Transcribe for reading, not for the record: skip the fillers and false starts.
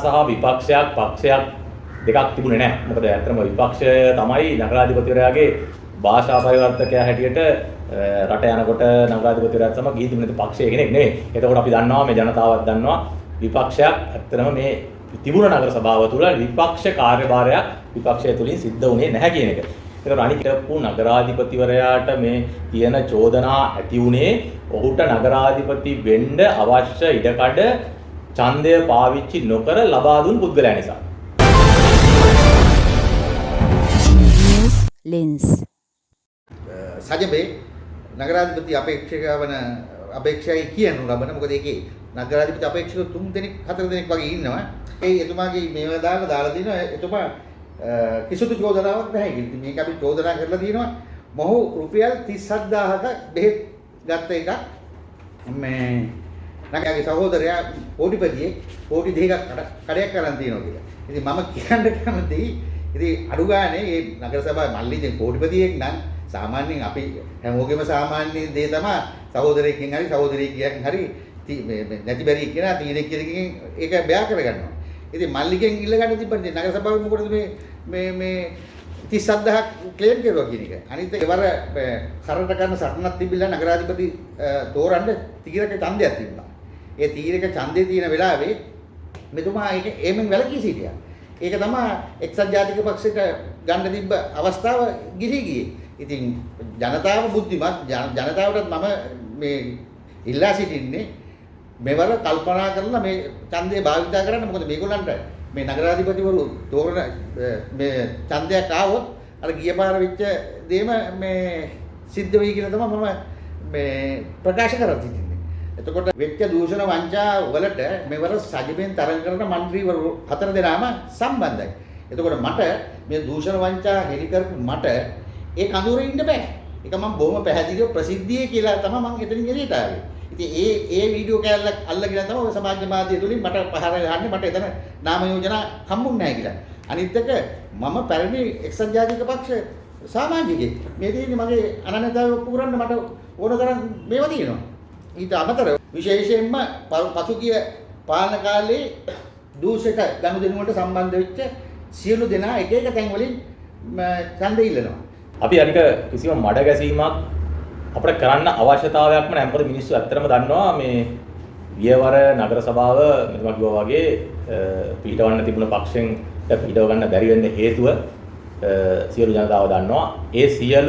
සහ විපක්ෂයක් පක්ෂයක් දෙකක් තිබුණේ නැහැ. මොකද ඇත්තටම විපක්ෂය තමයි නගරාධිපතිවරයාගේ භාෂා පරිවර්තකයා හැටියට රට යනකොට නගරාධිපතිවරයාත් සමග ගිහින් තිබුණේ පක්ෂයේ කෙනෙක් නෙවෙයි. එතකොට අපි දන්නවා මේ ජනතාවත් දන්නවා විපක්ෂයක් ඇත්තටම මේ තිබුණ නගර සභාව තුළ විපක්ෂ කාර්යභාරයක් විපක්ෂය තුලින් සිද්ධ වුණේ නැහැ කියන එක. ඒකට අනිත් නගරාධිපතිවරයාට මේ තියෙන චෝදනා ඇති වුණේ ඔහුට නගරාධිපති වෙන්න අවශ්‍ය ඉඩකඩ ඡන්දය පාවිච්චි නොකර ලබා දුන් පුද්ගලයා නිසා. Lens සජබේ නගරාධිපති අපේක්ෂකයි කියනු ලබන මොකද ඒකේ නගරාධිපති අපේක්ෂක 3 දෙනෙක් 4 දෙනෙක් වගේ ඉන්නවා. ඒ එතුමාගේ මේවා දාලා දිනවා එතුමා කිසිදු චෝදනාවක් නැහැ කියලා. මේක අපි චෝදනා කරලා තියෙනවා. මොහු රුපියල් 37000ක බෙහෙත් ගත්ත එක මේ නගරගේ සහෝදරයා පොඩිපතියේ පොඩි දෙකක් කඩයක් කරන් තියෙනවා කියලා. ඉතින් මම කියන්න කැමතියි ඉතින් අඩු ගානේ මේ නගර සභාවේ මල්ලි දැන් කෝටිපතියෙක් නම් සාමාන්‍යයෙන් අපි හැමෝගෙම සාමාන්‍ය දේ තමයි සහෝදරයෙක්ගෙන් හරි සහෝදරියකින් හරි නැති බැරි කෙනා තීරෙක් කියනකින් ඒක බෑ කරගන්නවා. ඉතින් මල්ලිගෙන් ඉල්ල ගන්න තිබ්බනේ නගර සභාවේ මොකටද මේ 37000ක් ක්ලේම් කරුවා කියන එක. අනිත් ඒවර කරට කරන සටනක් තිබිලා නගරාධිපති තෝරන්න තීරක ඡන්දයක් තිබුණා. ඒ තීරක ඡන්දේ තියෙන වෙලාවේ මෙතුමා ඒක එමෙන් වැළකී සිටියා. ඒක තමයි එක්සත් ජාතික පක්ෂයට ගන්න තිබ්බ අවස්ථාව ගිහි ගියේ. ඉතින් ජනතාව බුද්ධිමත් ජනතාවටත් මම මේ ඉල්ලා සිටින්නේ මෙවර කල්පනා කරලා මේ ඡන්දය භාවිතා කරන්න. මොකද මේගොල්ලන්ට මේ නගරාධිපතිවරු තෝරන මේ ඡන්දයක් ආවොත් අර ගිය පාර වෙච්ච දේම මේ සිද්ධ වෙයි කියලා තමයි මම මේ ප්‍රකාශ කරලා තිබෙන්නේ. එතකොට වෙච්ච දූෂණ වංචා වලට මෙවර සජිබෙන් තරඟ කරන മന്ത്രിවරු 4 දෙනාම සම්බන්ධයි. එතකොට මට මේ දූෂණ වංචා හෙලි කරපු මට ඒ කඳුරේ ඉන්න බෑ. ඒක මම බොහොම පැහැදිලිව ප්‍රසිද්ධියේ කියලා තමයි මම එතනින් එළියට ආවේ. ඉතින් ඒ වීඩියෝ කෑල්ලක් අල්ලගෙන තමයි ඔය සමාජ මාධ්‍ය තුලින් මට පහර ගහන්නේ මට එතන නාම යෝජනා හම්බුන්නේ නැහැ කියලා. අනිත් එක මම පැරණි එක්සත් ජාතික පක්ෂ සමාජිකයෙක්. මේ තියෙන්නේ මගේ අනන්‍යතාවය ඔප්පු කරන්න මට ඕන තරම් මේවා තියෙනවා. ඊට අමතරව විශේෂයෙන්ම පසුගිය පාලන කාලේ දූෂක ගනුදෙනු වලට සම්බන්ධ වෙච්ච සියලු දෙනා එක එක තැන් වලින් ඡන්දය ඉල්ලනවා. අපි අනික කිසිම මඩ ගැසීමක් අපිට කරන්න අවශ්‍යතාවයක්ම නැහැ. මොකද මිනිස්සු ඇත්තටම දන්නවා මේ වියවර නගර සභාව මෙතන කිව්වා වගේ පිටවන්න තිබුණ පක්ෂෙන් පිටව ගන්න බැරි වෙන්න හේතුව සියලු ජනතාව දන්නවා. ඒ සියලු